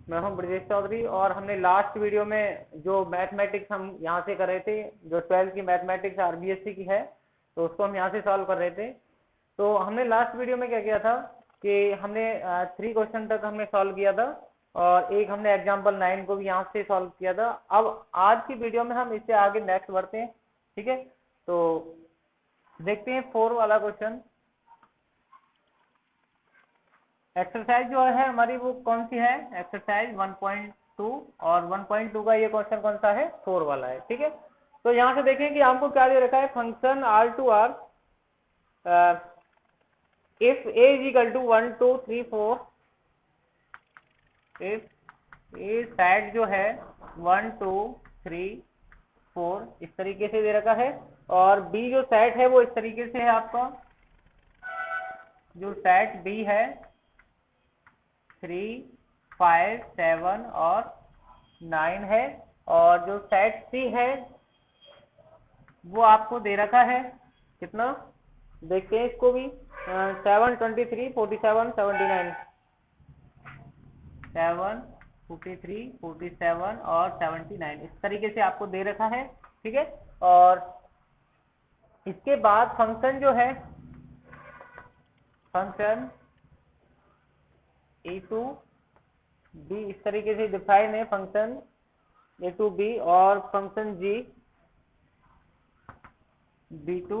मैं हूं ब्रजेश चौधरी और हमने लास्ट वीडियो में जो मैथमेटिक्स हम यहाँ से कर रहे थे, जो 12th की मैथमेटिक्स आरबीएससी की है, तो उसको हम यहाँ से सॉल्व कर रहे थे। तो हमने लास्ट वीडियो में क्या किया था कि हमने 3 क्वेश्चन तक हमने सॉल्व किया था और एक हमने एग्जाम्पल 9 को भी यहाँ से सॉल्व किया था। अब आज की वीडियो में हम इससे आगे नेक्स्ट बढ़ते हैं, ठीक है। तो देखते हैं 4 वाला क्वेश्चन। एक्सरसाइज जो है हमारी वो कौन सी है, एक्सरसाइज 1.2 और 1.2 का ये क्वेश्चन कौन सा है, 4 वाला है, ठीक है। तो यहाँ से देखें कि हमको क्या दे रखा है, function R2R if a is equal to 1 2 3 4, if a set जो है 1 2 3 4 इस तरीके से दे रखा है और b जो सेट है वो इस तरीके से है। आपका जो सेट b है 3 5 7 और 9 है और जो सेट C है वो आपको दे रखा है कितना, देखते हैं इसको भी, 7 23 47 79, 7 43 47 और 79 इस तरीके से आपको दे रखा है, ठीक है। और इसके बाद फंक्शन जो है, फंक्शन ए टू बी इस तरीके से डिफाइन है, फंक्शन ए टू बी, और फंक्शन जी बी टू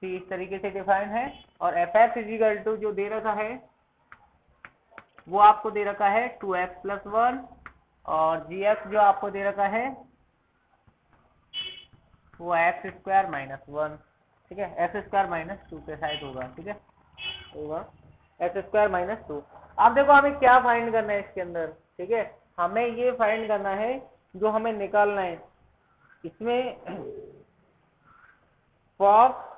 सी इस तरीके से डिफाइन है। और एफ एक्स इजिकल टू जो दे रखा है वो आपको दे रखा है 2x + 1 और जी एक्स जो आपको दे रखा है वो x² - 1, ठीक है। x² - 2 के साइड होगा, ठीक है, होगा x² - 2। अब देखो हमें क्या फाइंड करना है इसके अंदर, ठीक है, हमें ये फाइंड करना है जो हमें निकालना है इसमें फॉक्स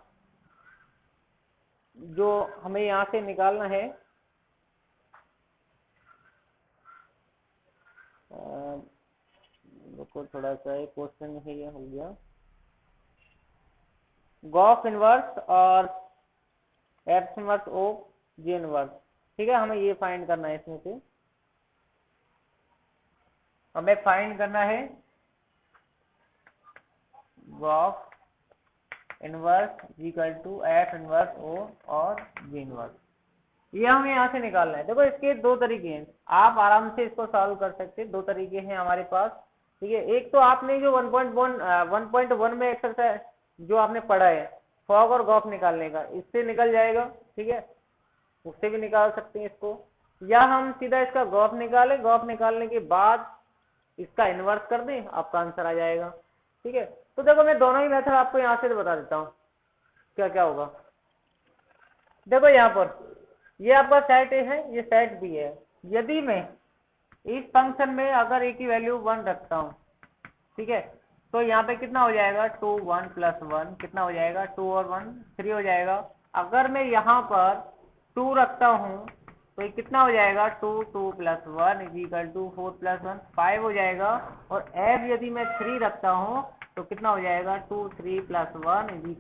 जो हमें यहाँ से निकालना है, देखो थोड़ा सा एक क्वेश्चन है ये हो गया, गॉस इनवर्स और F inverse o g inverse, ठीक है। हमें ये फाइंड करना है, इसमें से हमें फाइंड करना है g o f inverse equal to f inverse o और जी इनवर्स, ये हमें यहाँ से निकालना है। देखो इसके 2 तरीके हैं, आप आराम से इसको सॉल्व कर सकते हैं। 2 तरीके हैं हमारे पास, ठीक है। एक तो आपने जो 1.1 में एक्सरसाइज जो आपने पढ़ा है फॉग और गॉफ निकालने का, इससे निकल जाएगा, ठीक है, उससे भी निकाल सकते हैं इसको, या हम सीधा इसका गॉफ निकालें, गॉफ निकालने के बाद इसका इनवर्स कर दें, आपका आंसर आ जाएगा, ठीक है। तो देखो मैं दोनों ही मेथड आपको यहाँ से बता देता हूँ क्या क्या होगा। देखो यहाँ पर ये आपका सेट ए है, ये सेट बी है। यदि मैं इस फंक्शन में अगर ए की वैल्यू 1 रखता हूँ, ठीक है, तो यहाँ पे कितना हो जाएगा 2 1 + 1 कितना हो जाएगा 2 और 1 3 हो जाएगा। अगर मैं यहाँ पर 2 रखता हूँ तो ये कितना हो जाएगा 2 2 + 1 = 4 + 1 5 हो जाएगा। और f यदि मैं 3 रखता हूँ तो कितना हो जाएगा 2 3 + 1 =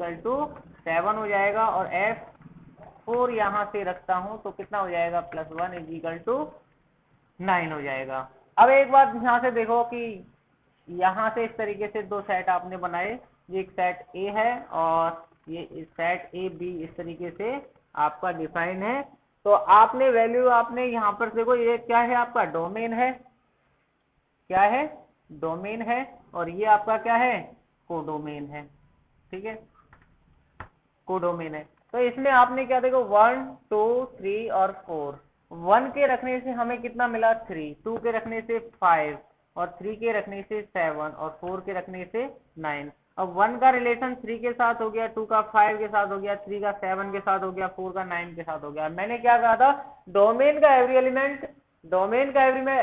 7 हो जाएगा। और f 4 यहाँ से रखता हूँ तो कितना हो जाएगा +1 = 9 हो जाएगा। अब एक बात यहाँ से देखो कि यहाँ से इस तरीके से 2 सेट आपने बनाए, ये एक सेट ए है और ये सेट ए बी इस तरीके से आपका डिफाइन है। तो आपने वैल्यू आपने यहाँ पर देखो, ये क्या है आपका डोमेन है, क्या है डोमेन है, और ये आपका क्या है कोडोमेन है, ठीक है, कोडोमेन है। तो इसमें आपने क्या देखो 1 2 3 और 4, 1 के रखने से हमें कितना मिला 3, 2 के रखने से 5 और 3 के रखने से 7 और 4 के रखने से 9। अब 1 का रिलेशन 3 के साथ हो गया, 2 का 5 के साथ हो गया, 3 का 7 के साथ हो गया, 4 का 9 के साथ हो गया। मैंने क्या कहा था, डोमेन का एवरी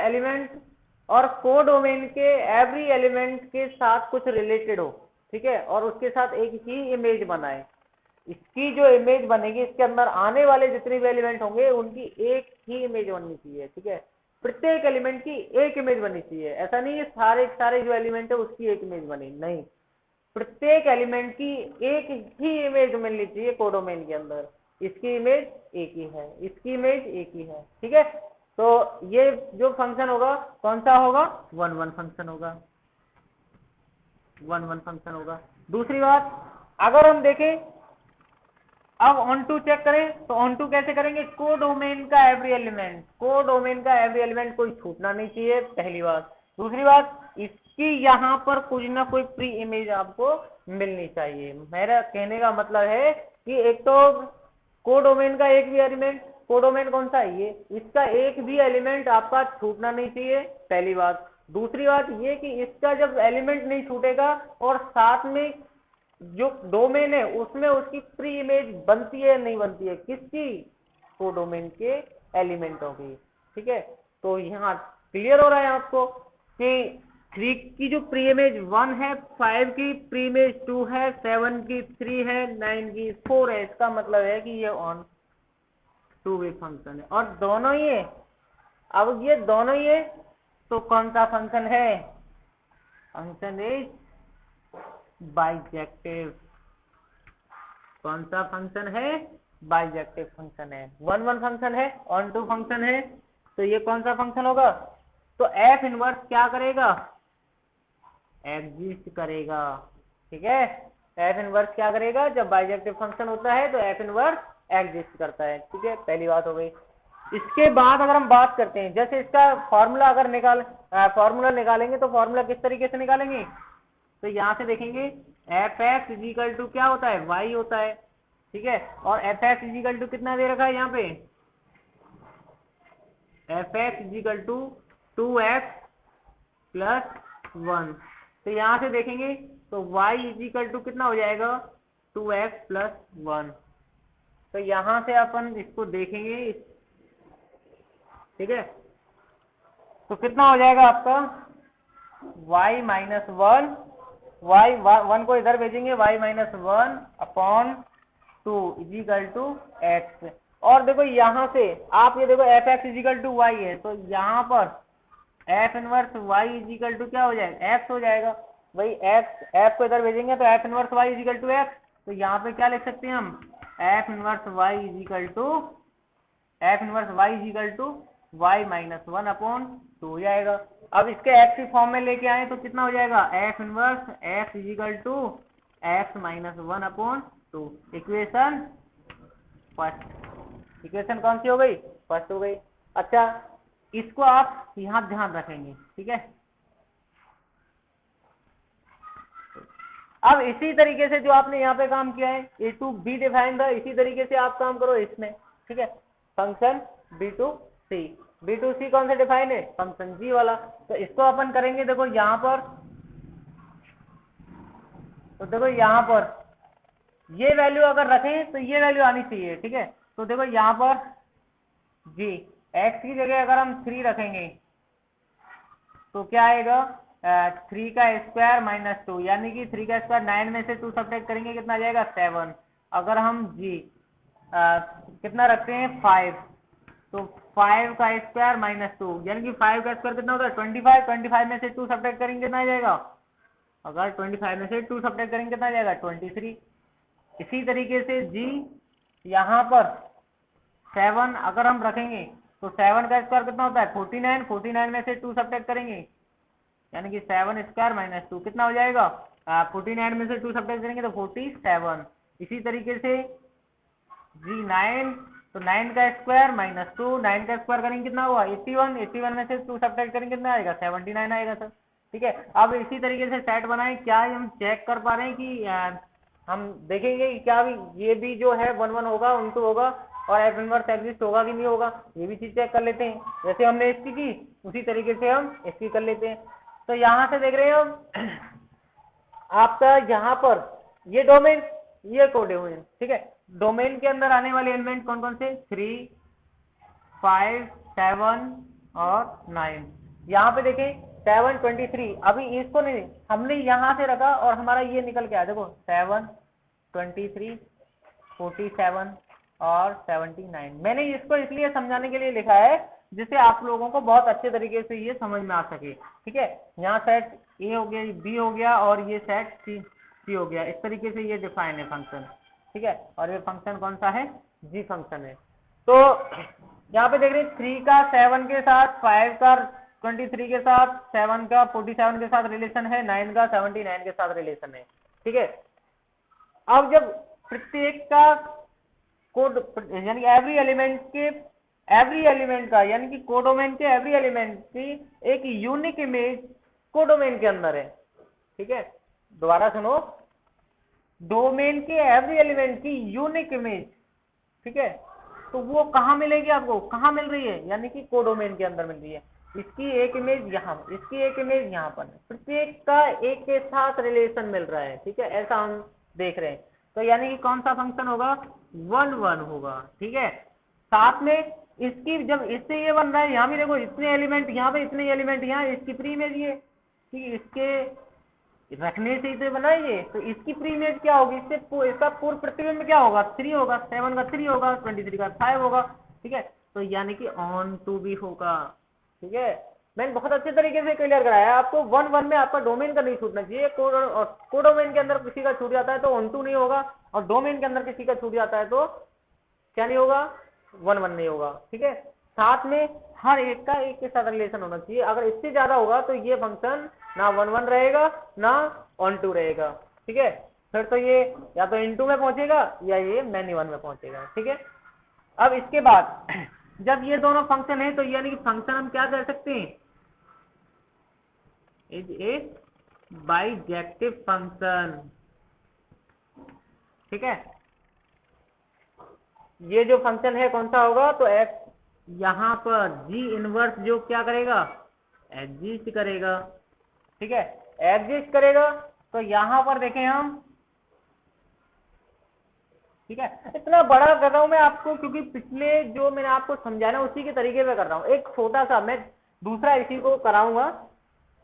एलिमेंट और कोडोमेन के एवरी एलिमेंट के साथ कुछ रिलेटेड हो, ठीक है, और उसके साथ एक ही इमेज बनाए। इसकी जो इमेज बनेगी, इसके अंदर आने वाले जितने भी एलिमेंट होंगे उनकी एक ही इमेज बननी चाहिए, ठीक है, प्रत्येक एलिमेंट की एक इमेज बननी चाहिए। ऐसा नहीं है सारे जो एलिमेंट है उसकी एक इमेज बने, नहीं, प्रत्येक एलिमेंट की एक ही इमेज मिलनी चाहिए कोडोमेन के अंदर। इसकी इमेज एक ही है, इसकी इमेज एक ही है, ठीक है। तो ये जो फंक्शन होगा कौन सा होगा, 1 1 फंक्शन होगा, 1 1 फंक्शन होगा। दूसरी बात, अगर हम देखें अब ऑन टू चेक करें तो ऑन टू कैसे करेंगे, कोडोमेन का एवरी एलिमेंट, कोडोमेन का एवरी एलिमेंट कोई छूटना नहीं चाहिए, पहली बात। दूसरी बात, इसकी यहाँ पर कुछ ना कोई प्री इमेज आपको मिलनी चाहिए। मेरा कहने का मतलब है कि एक तो कोडोमेन का एक भी एलिमेंट, कोडोमेन कौन सा है ये, इसका एक भी एलिमेंट आपका छूटना नहीं चाहिए, पहली बात। दूसरी बात ये कि इसका जब एलिमेंट नहीं छूटेगा और साथ में जो डोमेन है उसमें उसकी प्री इमेज बनती है नहीं बनती है, किसकी, कोडोमेन के एलिमेंटों की। ठीक है, तो यहाँ क्लियर हो रहा है आपको कि 3 की जो प्री इमेज 1 है, 5 की प्री इमेज 2 है, 7 की 3 है, 9 की 4 है। इसका मतलब है कि ये ऑन टू भी फंक्शन है और दोनों ही है। अब ये दोनों ही है तो कौन सा फंक्शन है, फंक्शन इज बाइजेक्टिव। कौन सा फंक्शन है, बाइजेक्टिव फंक्शन है। 1 1 फंक्शन है, ऑन टू फंक्शन है, तो ये कौन सा फंक्शन होगा, तो एफ इनवर्स क्या करेगा, एग्जिस्ट करेगा। ठीक है, एफ इनवर्स क्या करेगा, जब बाइजेक्टिव फंक्शन होता है तो एफ इनवर्स एग्जिस्ट करता है। ठीक है, पहली बात हो गई। इसके बाद अगर हम बात करते हैं, जैसे इसका फॉर्मूला अगर फॉर्मूला निकालेंगे तो फॉर्मूला किस तरीके से निकालेंगे, तो यहाँ से देखेंगे f x is equal to क्या होता है, वाई होता है। ठीक है, और f x is equal to कितना दे रखा है यहाँ पे, f x is equal to 2x + 1। तो यहाँ से देखेंगे तो y इज इक्वल टू कितना हो जाएगा, 2x + 1। तो यहाँ से अपन इसको देखेंगे। ठीक है, तो कितना हो जाएगा आपका, y - 1, y 1 को इधर भेजेंगे, y - 1/2 is equal to x। और देखो यहाँ से आप ये देखो f x is equal to y है, तो यहाँ पर f inverse y is equal to क्या हो जाएगा, एक्स हो जाएगा। भाई एक्स, एफ को इधर भेजेंगे तो f inverse y is equal to x. तो यहाँ पे क्या लिख सकते हैं हम, f inverse y is equal to y - 1/2 हो जाएगा। अब इसके एक्स की फॉर्म में लेके आए तो कितना हो जाएगा, f inverse x is equal to x - 1/2। Equation first, equation कौन सी हो गई, फर्स्ट हो गई। अच्छा, इसको आप यहाँ ध्यान रखेंगे। ठीक है, अब इसी तरीके से जो आपने यहाँ पे काम किया है, ए टू बी डिफाइन था, इसी तरीके से आप काम करो इसमें। ठीक है, फंक्शन बी टू सी कौन सा डिफाइन है, फंक्शन जी वाला। तो इसको अपन करेंगे, देखो यहाँ पर, तो देखो यहाँ पर ये वैल्यू अगर रखें तो ये वैल्यू आनी चाहिए। ठीक है, तो देखो यहाँ पर जी एक्स की जगह अगर हम 3 रखेंगे तो क्या आएगा, 3 का स्क्वायर - 2, यानी कि 3 का स्क्वायर 9 में से 2 सब्ट्रैक्ट करेंगे कितना आ जाएगा, 7। अगर हम जी कितना रखते हैं, 5, तो 5 का स्क्वायर - 2, यानी कि 5 का स्क्वायर कितना होता है, 25। 25 में से 2 सब्ट्रैक्ट करेंगे कितना आ जाएगा, अगर 25 में से 2 सब्ट्रैक्ट करेंगे कितना आ जाएगा, 23। इसी तरीके से जी यहाँ पर 7 अगर हम रखेंगे तो 7 का स्क्वायर कितना होता है, 49। 49 में से 2 सब्ट्रैक्ट करेंगे, यानी कि 7 स्क्वायर - 2 कितना हो जाएगा, 49 में से 2 सब्ट्रैक्ट करेंगे तो 47। इसी तरीके से जी 9, तो 9 का स्क्वायर - 2, 9 का स्क्वायर करेंगे कितना हुआ, 81। 81 में से 2 सब्ट्रैक्ट करेंगे कितना आएगा, 79 आएगा सर। ठीक है, अब इसी तरीके से सेट बनाएं, क्या हम चेक कर पा रहे हैं कि हम देखेंगे कि क्या भी ये भी जो है 1 1 होगा, 1 2 होगा, और एफ इनवर्स एग्जिस्ट होगा कि नहीं होगा, ये भी चीज चेक कर लेते हैं। जैसे हमने इसकी की उसी तरीके से हम इसकी कर लेते हैं। तो यहाँ से देख रहे हैं हम आपका यहाँ पर ये डोमेन, ये कोडोमेन। ठीक है, डोमेन के अंदर आने वाले एलिमेंट कौन कौन से, 3 5 7 और 9। यहाँ पे देखें 7 23, अभी इसको नहीं, हमने यहाँ से रखा और हमारा ये निकल के आया, देखो 7 23 47 और 79। मैंने इसको इसलिए समझाने के लिए लिखा है जिससे आप लोगों को बहुत अच्छे तरीके से ये समझ में आ सके। ठीक है, यहाँ सेट ए हो गया, बी हो गया, और ये सेट सी हो गया। इस तरीके से ये डिफाइन है फंक्शन। ठीक है, और ये फंक्शन कौन सा है, जी फंक्शन है। तो यहाँ पे देख रहे हैं 3 का 7 के साथ, 5 का 23 के साथ, 7 का 47 के साथ रिलेशन है, 9 का 79 के साथ रिलेशन है। ठीक है, अब जब प्रत्येक का कोड यानी एवरी एलिमेंट का यानी कि कोडोमेन के एवरी एलिमेंट की एक यूनिक इमेज कोडोमेन के अंदर है। ठीक है, दोबारा सुनो, डोमेन के एवरी एलिमेंट की यूनिक इमेज, ठीक है, तो वो कहाँ मिलेगी आपको, कहाँ मिल रही है, यानी कि कोडोमेन के अंदर मिल रही है। इसकी एक इमेज यहाँ, इसकी एक इमेज यहाँ पर, प्रत्येक का एक के साथ रिलेशन मिल रहा है। ठीक है, ऐसा हम देख रहे हैं। तो यानी कि कौन सा फंक्शन होगा, 1 1 होगा। ठीक है, साथ में इसकी जब इससे ये बन रहा है, यहाँ भी देखो इतने एलिमेंट यहाँ पे, इतने एलिमेंट यहाँ, इसकी प्री इमेज ये, इसके रखने से ही तो बना ये, तो इसकी प्री इमेज क्या होगी, इसका पूर्व प्रतिबिंब क्या होगा, 3 होगा, 7 का 3 होगा, 23 का 5 होगा। ठीक है, तो यानी कि ऑन टू भी होगा। ठीक है, मैंने बहुत अच्छे तरीके से क्लियर कराया आपको। 1 1 में आपका डोमेन का नहीं छूटना चाहिए, कोडोमेन के अंदर किसी का छूट जाता है तो ऑन टू नहीं होगा, और डोमेन के अंदर किसी का छूट जाता है तो क्या नहीं होगा, 1 1 नहीं होगा। ठीक है, साथ में हर एक का एक के साथ रिलेशन होना चाहिए। अगर इससे ज्यादा होगा तो ये फंक्शन ना 1 1 रहेगा ना ऑन टू रहेगा। ठीक है, फिर तो ये या तो इनटू में पहुंचेगा या ये मैनी 1 में पहुंचेगा। ठीक है, अब इसके बाद जब ये दोनों फंक्शन है तो यानी कि फंक्शन हम क्या कर सकते हैं, इज ए बाइजेक्टिव फंक्शन। ठीक है, ये जो फंक्शन है कौन सा होगा, तो एक्स यहां पर जी इनवर्स जो क्या करेगा, एग्जिस्ट करेगा। ठीक है, एग्जिस्ट करेगा, तो यहां पर देखें हम, ठीक है, इतना बड़ा कर रहा हूं मैं आपको क्योंकि पिछले जो मैंने आपको समझाना उसी के तरीके पे कर रहा हूं। एक छोटा सा मैं दूसरा इसी को कराऊंगा,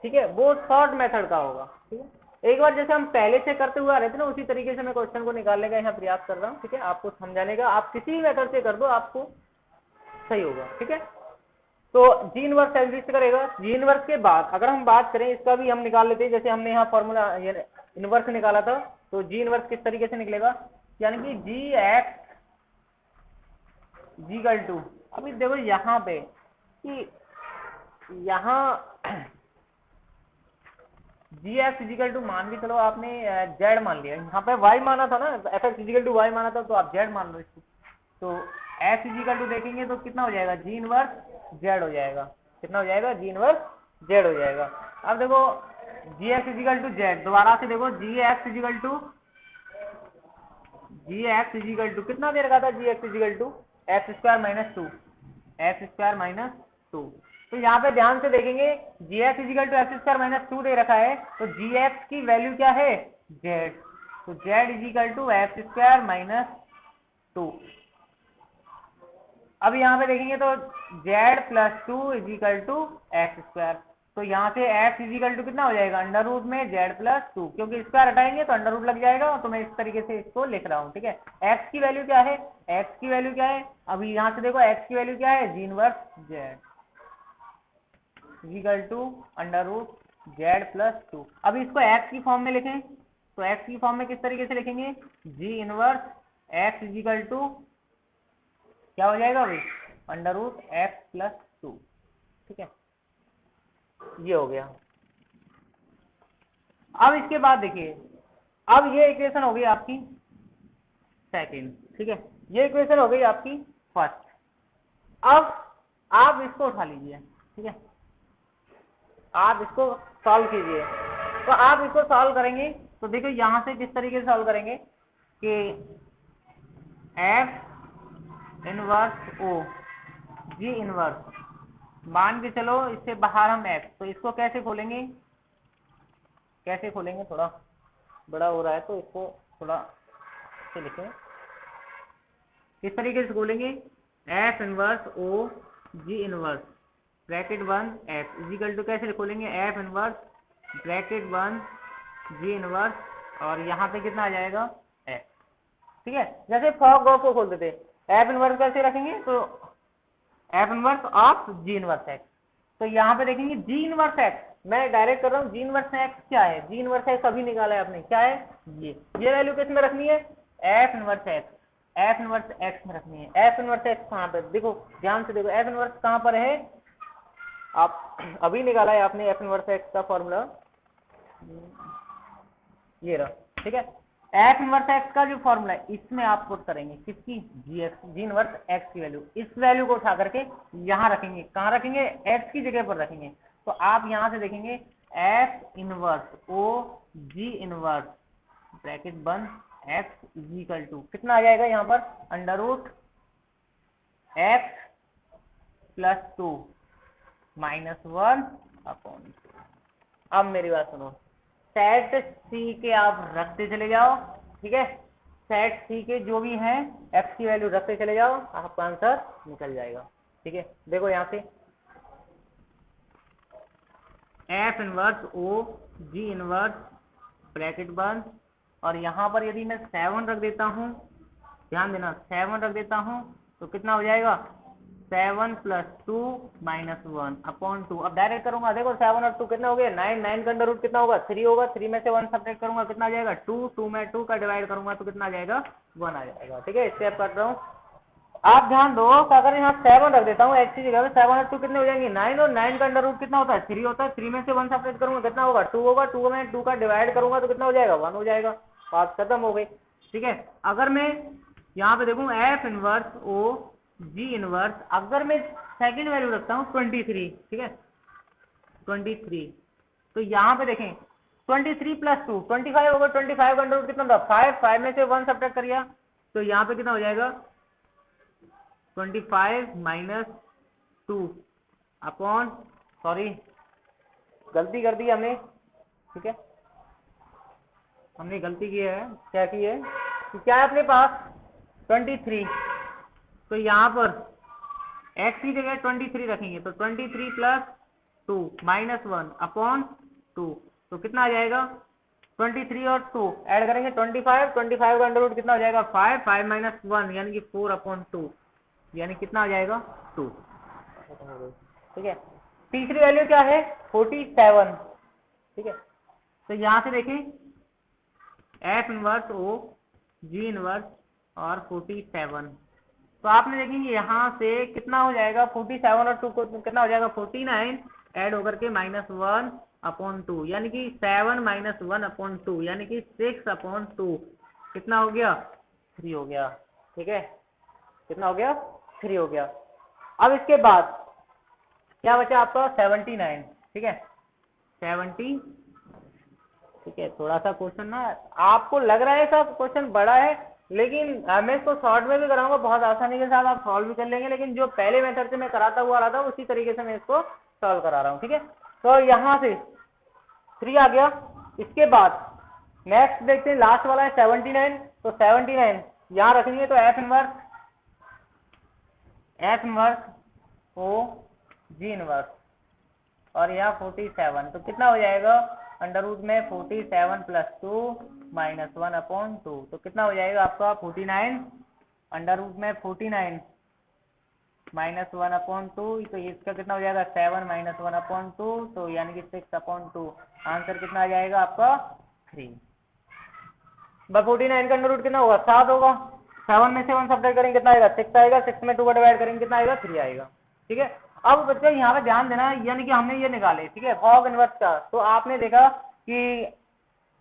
ठीक है, वो शॉर्ट मेथड का होगा। ठीक है, एक बार जैसे हम पहले से करते हुए आ रहे थे ना, उसी तरीके से मैं क्वेश्चन को निकालने का यहाँ प्रयास कर रहा हूँ। ठीक है, आपको समझाने का, आप किसी भी मेथड से कर दो आपको सही होगा। ठीक है, तो जी इनवर्स एग्जिस्ट करेगा। जी इनवर्स के बाद अगर हम बात करें, इसका भी हम निकाल लेते हैं, जैसे हमने यहाँ फॉर्मूला इनवर्स निकाला था, तो जी इनवर्स किस तरीके से निकलेगा, यानी कि जी एक्स जीकल टू, अभी देखो यहाँ पे कि यहाँ जी एक्स इजिकल टू मान के चलो, आपने जेड मान लिया, यहाँ पे वाई माना था ना, f x is equal to y माना था, तो आप जेड मान लो इसको। तो एक्स इजिकल टू देखेंगे तो कितना हो जाएगा, जी इनवर्स जेड हो जाएगा। कितना हो जाएगा, जी इनवर्स जेड हो जाएगा। अब देखो जी एक्स इजिकल टू जेड, दोबारा से देखो जी एक्स इजिकल टू कितना दे रखा था, g x is equal to x square minus 2, x square minus 2। तो यहाँ पे ध्यान से देखेंगे, g x is equal to x square minus 2 दे रखा है, तो जी एक्स की वैल्यू क्या है, जेड, तो z is equal to x square minus 2। अब यहाँ पे देखेंगे तो z plus 2 is equal to x square, तो यहाँ से x इजिकल टू कितना हो जाएगा, अंडर रूट में जेड प्लस 2, क्योंकि स्क्वायर हटाएंगे तो अंडर रूट लग जाएगा, तो मैं इस तरीके से इसको लिख रहा हूँ। ठीक है, x की वैल्यू क्या है, x की वैल्यू क्या है, अभी यहाँ से देखो x की वैल्यू क्या है, g inverse z is equal to under root z plus 2। अभी इसको x की फॉर्म में लिखें, तो x की फॉर्म में किस तरीके से लिखेंगे, g inverse x is equal to क्या हो जाएगा भाई, अंडर रूट एक्स प्लस 2। ठीक है, ये हो गया। अब इसके बाद देखिए, अब ये इक्वेशन हो गई आपकी सेकंड। ठीक है, ये इक्वेशन हो गई आपकी फर्स्ट। अब आप इसको उठा लीजिए। ठीक है, आप इसको सॉल्व कीजिए। तो आप इसको सॉल्व करेंगे तो देखो यहां से किस तरीके से सॉल्व करेंगे कि F inverse o g inverse मान के चलो, इससे बाहर हम एक्स, तो इसको कैसे खोलेंगे, थोड़ा बड़ा हो रहा है तो इसको थोड़ा से लिखें, किस तरीके से खोलेंगे, f inverse o g inverse bracket 1 x is equal to कैसे खोलेंगे, f inverse bracket 1 g inverse और यहाँ पे कितना आ जाएगा एक्स। ठीक है, जैसे फॉग ऑफ को खोल देते, एफ इनवर्स कैसे रखेंगे, तो f inverse of ji inverse x, तो यहाँ पे देखेंगे जी इनवर्स एक्स, मैं डायरेक्ट कर रहा हूँ, जी इनवर्स एक्स क्या है, जी इनवर्स एक्स अभी निकाला है आपने, क्या है ये वैल्यू किस में रखनी है, F inverse x. F inverse x में रखनी है। एफ इनवर्स एक्स कहाँ पे, देखो ध्यान से देखो, एफ इनवर्स कहाँ पर है, आप अभी निकाला है आपने एफ इनवर्स एक्स का फॉर्मूला, ये रहा, ठीक है। एफ इनवर्स एक्स का जो फॉर्मूला है इसमें आप पुट करेंगे किसकी, जी एक्स, जी इनवर्स एक्स की वैल्यू, इस वैल्यू को उठा करके यहाँ रखेंगे, कहाँ रखेंगे, एक्स की जगह पर रखेंगे। तो आप यहाँ से देखेंगे f inverse o g inverse bracket बंद एक्स इज इक्वल टू कितना आ जाएगा यहाँ पर, under root x plus 2 minus 1 upon 2। अब मेरी बात सुनो, सेट सी के आप रखते चले जाओ, ठीक है, सेट सी के जो भी हैं एक्स की वैल्यू रखते चले जाओ, आपका आंसर निकल जाएगा, ठीक है। देखो यहाँ से F inverse o g inverse bracket बंद, और यहाँ पर यदि मैं 7 रख देता हूँ, ध्यान देना 7 रख देता हूँ तो कितना हो जाएगा, 7 प्लस 2 माइनस 1 अपॉन 2। अब डायरेक्ट करूंगा, देखो 7 और 2 कितना हो गया, 9, 9 का अंडर रूट कितना होगा, 3 होगा, 3 में से 1 सब्ट्रैक्ट करूंगा कितना आ जाएगा, 2, 2 में 2 का डिवाइड करूंगा तो कितना आ जाएगा, 1 आ जाएगा, ठीक है। स्टेप कर रहा हूँ, आप ध्यान दो, अगर यहाँ 7 रख देता हूँ एक्स की जगह पे, 7 और 2 कितने हो जाएंगे, 9, और 9 का अंडर रूट कितना होता है, 3 होता है, 3 में से 1 सब्ट्रैक्ट करूंगा कितना होगा, 2 होगा, 2 में 2 का डिवाइड करूंगा तो कितना हो जाएगा, 1 हो जाएगा, बात खत्म हो गई, ठीक है। अगर मैं यहाँ पे देखूँ F inverse o g inverse, अगर मैं सेकंड वैल्यू रखता हूँ 23, ठीक है 23, तो यहाँ पे देखें 23 प्लस 2 25 होगा, 25 का अंडर रूट कितना था 5, 5 में से 1 सब्ट्रैक्ट करिए तो यहाँ पे कितना हो जाएगा 25 माइनस 2 अपॉन, सॉरी गलती कर दी हमने, ठीक है, हमने गलती की है, क्या की है कि क्या है अपने पास 23, तो यहाँ पर x की जगह 23 रखेंगे तो 23 प्लस 2 माइनस 1 अपॉन 2, तो कितना आ जाएगा 23 और 2 ऐड करेंगे 25, 25 का अंडर रूट कितना हो जाएगा 5, 5 माइनस 1 यानी कि 4 अपॉन 2, यानी कितना आ जाएगा 2, ठीक है। तीसरी वैल्यू क्या है 47, ठीक है। तो यहाँ से देखें F inverse o g inverse और 47, तो आपने देखेंगे यहाँ से कितना हो जाएगा 47 और 2 को कितना हो जाएगा 49 ऐड होकर के माइनस 1 अपॉन 2, यानी कि 7 माइनस 1 अपॉन 2 यानी कि 6 अपॉन 2 कितना हो गया 3 हो गया, ठीक है, कितना हो गया 3 हो गया। अब इसके बाद क्या बचा आपका 79, ठीक है 70, ठीक है। थोड़ा सा क्वेश्चन ना आपको लग रहा है सब क्वेश्चन बड़ा है, लेकिन मैं इसको शॉर्ट में भी कराऊंगा, बहुत आसानी के साथ आप सॉल्व भी कर लेंगे, लेकिन जो पहले मेथड से मैं कराता हुआ रहा था उसी तरीके से मैं इसको सॉल्व करा रहा हूँ, ठीक है। तो यहाँ से 3 आ गया, इसके बाद नेक्स्ट देखते हैं लास्ट वाला है 79, तो 79 यहाँ रखेंगे तो f inverse o g inverse और यहाँ 47, तो कितना हो जाएगा अंडर रूट में 47 प्लस 2 माइनस 1 अपॉन 2, तो कितना हो जाएगा आपका 49 अंडर रूट में 49 माइनस 1 अपॉन 2, तो इसका कितना हो जाएगा 7 माइनस 1 अपॉन 2, तो यानी कि 6 अपॉन 2, आंसर कितना आ जाएगा आपका 3। 49 का अंडर रूट कितना होगा 7 होगा, 7 में से 1 सब्ट्रैक्ट करेंगे कितना आएगा 6 आएगा, 6 में 2 का डिवाइड करेंगे कितना आएगा 3 आएगा, ठीक है। अब बच्चे यहाँ पे ध्यान देना, यानी कि हमने ये निकाले, ठीक है, फॉग इनवर्स का, तो आपने देखा कि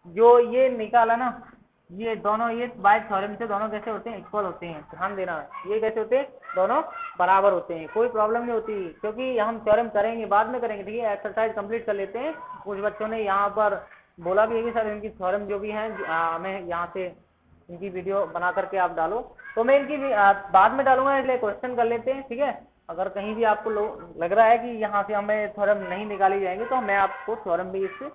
जो ये निकाला ना, ये दोनों ये बाय थ्योरम से दोनों कैसे होते हैं इक्वल होते हैं, ध्यान देना ये कैसे होते हैं दोनों बराबर होते हैं, कोई प्रॉब्लम नहीं होती, क्योंकि हम थ्योरम करेंगे बाद में करेंगे, ठीक है। एक्सरसाइज कंप्लीट कर लेते हैं, कुछ बच्चों ने यहाँ पर बोला भी है कि सर इनकी थ्योरम जो भी है हमें यहाँ से इनकी वीडियो बना करके आप डालो, तो मैं इनकी बाद में डालूंगा, इसलिए क्वेश्चन कर लेते हैं, ठीक है। अगर कहीं भी आपको लग रहा है कि यहाँ से हमें थ्योरम नहीं निकाली जाएंगे तो मैं आपको थ्योरम भी इससे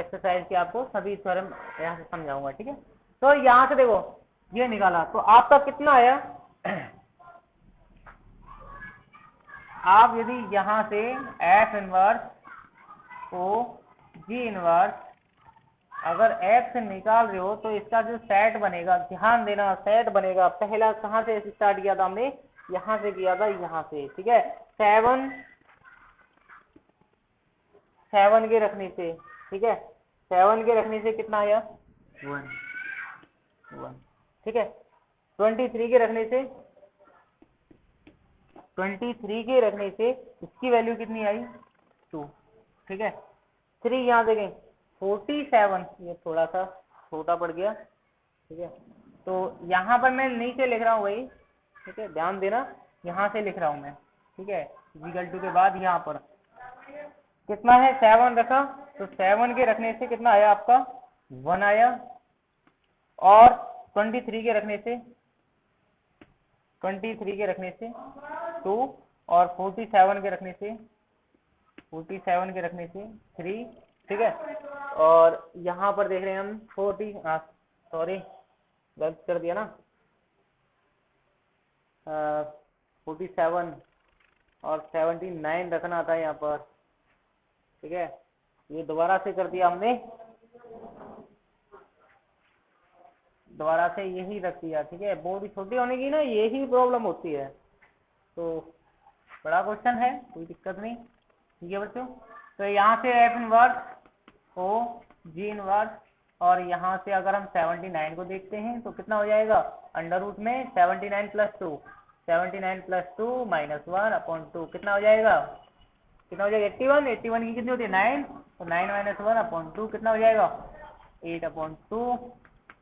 एक्सरसाइज के आपको सभी थ्योरम यहाँ से समझाऊंगा, ठीक है। तो यहाँ से देखो ये निकाला तो आपका कितना आया आप यदि यहाँ से F inverse o g inverse अगर एफ से निकाल रहे हो तो इसका जो सेट बनेगा, ध्यान देना सेट बनेगा, पहला कहाँ से स्टार्ट किया था हमने, यहाँ से किया था, यहाँ से, ठीक है। 7 के रखने से, ठीक है 7 के रखने से कितना आया 1, ठीक है। 23 के रखने से 23 के रखने से इसकी वैल्यू कितनी आई 2, ठीक है। 3 यहाँ देखें 47, ये थोड़ा सा छोटा पड़ गया, ठीक है। तो यहाँ पर मैं नीचे लिख रहा हूँ वही, ठीक है, ध्यान देना, यहाँ से लिख रहा हूँ मैं, ठीक है। इक्वल टू के बाद यहाँ पर कितना है 7 रखा, तो 7 के रखने से कितना आया आपका 1 आया, और 23 के रखने से 2, और 47 के रखने से 3, ठीक है। और यहाँ पर देख रहे हैं हम 40, गलत कर दिया ना, 47 और 79 रखना था यहाँ पर, ठीक है। ये दोबारा से कर दिया हमने, दोबारा से यही रख दिया, ठीक है। बोर्ड छोटी होने की ना यही प्रॉब्लम होती है, तो बड़ा क्वेश्चन है, कोई दिक्कत नहीं, ठीक है बच्चों। तो यहाँ से F inverse o g inverse, और यहाँ से अगर हम 79 को देखते हैं तो कितना हो जाएगा, अंडर रूट में 79 प्लस 2 माइनस 1/2, कितना हो जाएगा 81 की कितनी होती है 9, तो 9 माइनस 1/2 कितना हो जाएगा 8/2,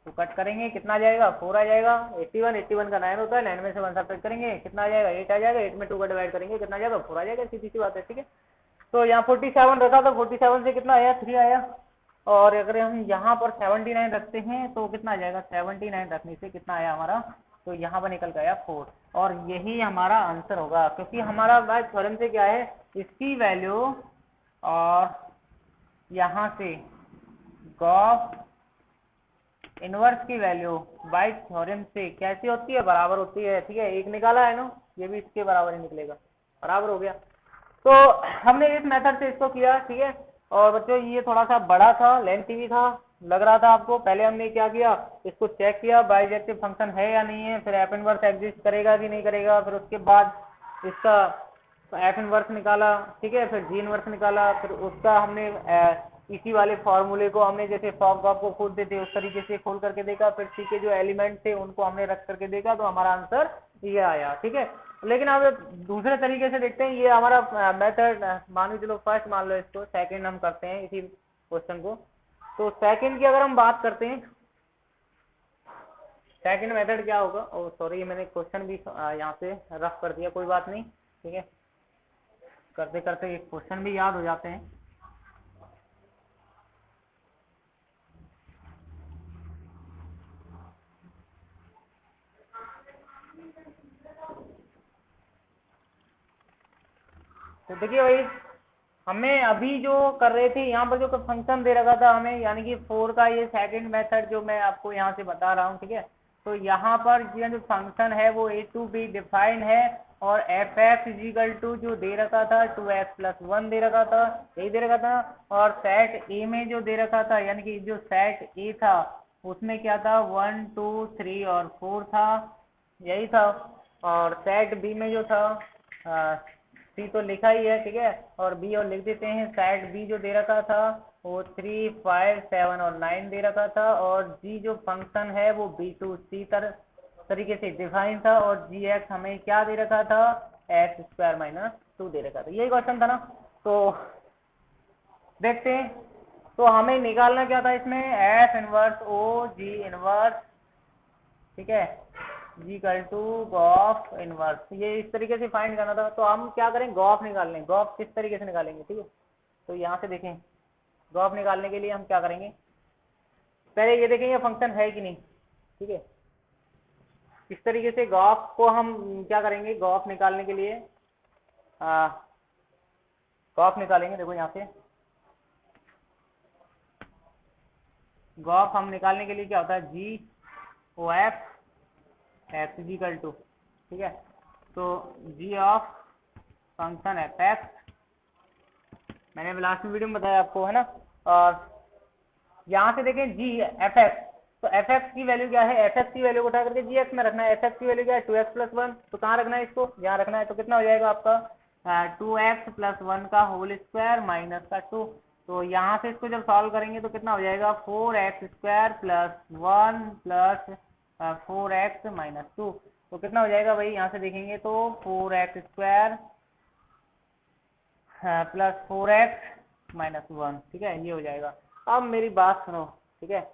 तो कट करेंगे कितना आ जाएगा 4 आ जाएगा। 81 का 9 होता है, 9 में से 1 सब्ट्रैक्ट करेंगे कितना आ जाएगा 8 आ जाएगा, 8 में 2 का डिवाइड करेंगे कितना आ जाएगा 4 आ जाएगा, सीधी सी बात है, ठीक है। तो यहाँ 47 रखा, तो 47 से कितना आया 3 आया, और अगर हम यहाँ पर 79 रखते हैं तो कितना आ जाएगा, 79 रखने से कितना आया हमारा, तो यहाँ पर निकल गया 4, और यही हमारा आंसर होगा, क्योंकि हमारा बाय थ्योरम से क्या है, इसकी वैल्यू और यहाँ से गॉस इनवर्स की वैल्यू बाय थ्योरम से कैसी होती है, बराबर होती है, ठीक है। एक निकाला है ना, ये भी इसके बराबर ही निकलेगा, बराबर हो गया। तो हमने इस मेथड से इसको किया, ठीक है। और बच्चों ये थोड़ा सा बड़ा था, लेंथी भी था, लग रहा था आपको। पहले हमने क्या किया, इसको चेक किया बाइजेक्टिव फंक्शन है या नहीं है, फिर एफ इनवर्स एग्जिस्ट करेगा कि नहीं करेगा, फिर उसके बाद इसका एफ इनवर्स निकाला, ठीक है, फिर जी इनवर्स निकाला, फिर उसका हमने इसी वाले फॉर्मूले को हमने जैसे फॉर्म को खोलते थे उस तरीके से खोल करके देखा, फिर सी के जो एलिमेंट थे उनको हमने रख करके देखा, तो हमारा आंसर ये आया, ठीक है। लेकिन अब दूसरे तरीके से देखते हैं, ये हमारा मेथड मान लो, चलो फर्स्ट मान लो इसको, सेकंड हम करते हैं इसी क्वेश्चन को। तो सेकंड की अगर हम बात करते हैं, सेकंड मेथड क्या होगा, ओ सॉरी मैंने क्वेश्चन भी यहाँ से रफ कर दिया, कोई बात नहीं, ठीक है, करते करते एक क्वेश्चन भी याद हो जाते हैं। तो देखिए भाई, हमें अभी जो कर रहे थे यहाँ पर जो फंक्शन दे रखा था हमें, यानी कि 4 का ये सेकंड मेथड जो मैं आपको यहाँ से बता रहा हूँ, ठीक है। तो यहाँ पर जो फंक्शन है वो a to b डिफाइंड है, और एफ एक्स इजिकल टू जो दे रखा था 2x + 1 दे रखा था, यही दे रखा था। और सेट ए में जो दे रखा था, यानी कि जो सेट ए था उसमें क्या था 1 2 3 और 4 था, यही था। और सेट बी में जो था सी तो लिखा ही है, ठीक है, और बी और लिख देते हैं। सेट बी जो दे रखा था वो 3 5 7 और 9 दे रखा था, और जी जो फंक्शन है वो बी टू सी तरीके से डिफाइन था, और जी एक्स हमें क्या दे रखा था x² - 2 दे रखा था, यही क्वेश्चन था ना। तो देखते हैं, तो हमें निकालना क्या था इसमें, F inverse o g inverse, ठीक है, जी इक्वल टू गॉफ इनवर्स, ये इस तरीके से फाइंड करना था। तो हम क्या करें, गॉफ निकाल लें, गॉफ किस तरीके से निकालेंगे, ठीक है। तो यहाँ से देखें, गॉफ निकालने के लिए हम क्या करेंगे, पहले ये देखें ये फंक्शन है कि नहीं, ठीक है। इस तरीके से गॉफ को हम क्या करेंगे, गॉफ निकालने के लिए गॉफ निकालेंगे, देखो यहाँ से गॉफ हम निकालने के लिए क्या होता है, g o f x equal to, ठीक है। तो g of function f x, मैंने लास्ट में वीडियो में बताया आपको, है ना। और यहाँ से देखें जी एफ एक्स, तो एफ एक्स की वैल्यू क्या है, एफ एक्स की वैल्यू को उठा करके जी एक्स में रखना है। एफ एक्स की वैल्यू क्या है 2x + 1, तो कहाँ रखना है इसको, यहाँ रखना है। तो कितना हो जाएगा आपका 2x + 1 का होल स्क्वायर माइनस का 2। तो यहाँ से इसको जब सॉल्व करेंगे तो कितना हो जाएगा 4x² + 1 + 4x माइनस 2। तो कितना हो जाएगा भाई, यहाँ से देखेंगे तो 4x² प्लस 4x माइनस 1, ठीक है, ये हो जाएगा। अब मेरी बात सुनो, ठीक है,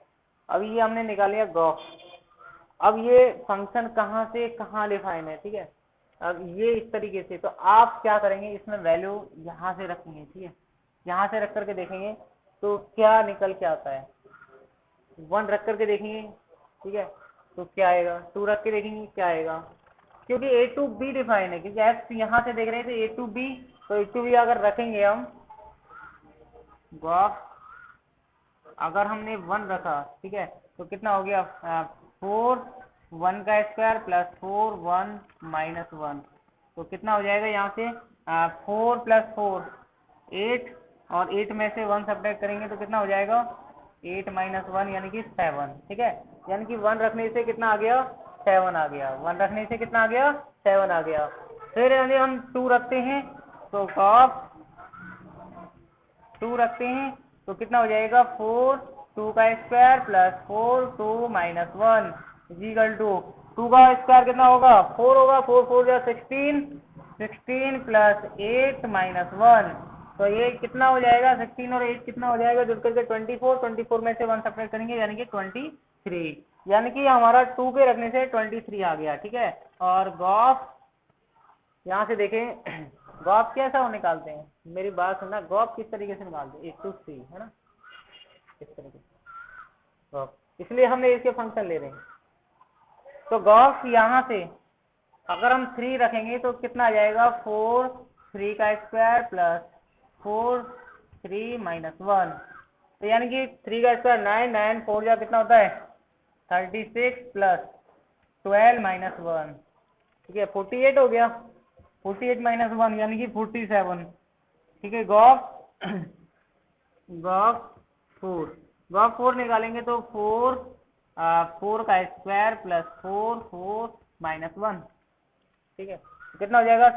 अब ये हमने निकाल लिया गॉस। अब ये फंक्शन कहाँ से कहाँ डिफाइन है, ठीक है, अब ये इस तरीके से, तो आप क्या करेंगे, इसमें वैल्यू यहाँ से रखेंगे, ठीक है, यहाँ से रख करके देखेंगे तो क्या निकल के आता है। 1 रख करके देखेंगे, ठीक है, तो क्या आएगा, 2 रख के देखेंगे क्या आएगा, क्योंकि a to b डिफाइन है, क्योंकि f यहाँ से देख रहे थे a to b, तो a to b अगर रखेंगे हम, अगर हमने 1 रखा, ठीक है, तो कितना हो गया, 4 1 का स्क्वायर प्लस 4 1 माइनस 1, तो कितना हो जाएगा यहाँ से 4 प्लस 4 8, और 8 में से 1 सब्ट्रैक्ट करेंगे तो कितना हो जाएगा 8 माइनस 1 यानी कि 7, ठीक है, यानी कि 1 रखने से कितना आ गया 7 आ गया, 1 रखने से कितना आ गया 7 आ गया। फिर यानी हम 2 रखते हैं, तो cos 2 रखते हैं तो कितना हो जाएगा 4 2 का square plus 4 2 minus 1 is equal to 2 का स्क्वायर कितना होगा 4 होगा, 4 4 जा 16 प्लस 8 माइनस 1, तो ये कितना हो जाएगा 16 और 8 कितना हो जाएगा जुड़ करके 24 में से 1 सब्ट्रैक्ट करेंगे यानी कि 23, यानी कि हमारा 2 के रखने से 23 आ गया, ठीक है। और गॉस यहाँ से देखें, गॉस कैसा वो निकालते हैं, मेरी बात सुनना, गॉस किस तरीके से निकालते हैं 1 to 3, है ना, इस तरीके से गॉस, इसलिए हमने इसके फंक्शन ले रहे हैं। तो गॉस यहाँ से अगर हम 3 रखेंगे तो कितना आ जाएगा 4 3 का स्क्वायर प्लस 4 3 माइनस 1, तो यानी कि 3 का स्क्वायर 9 9 4 जा कितना होता है 36 प्लस 12 माइनस 1, ठीक है, 48 हो गया, 48 माइनस 1 यानी कि 47, ठीक है। गॉस 4 निकालेंगे तो 4 का स्क्वायर प्लस 4 4 माइनस 1, ठीक है, तो कितना हो जाएगा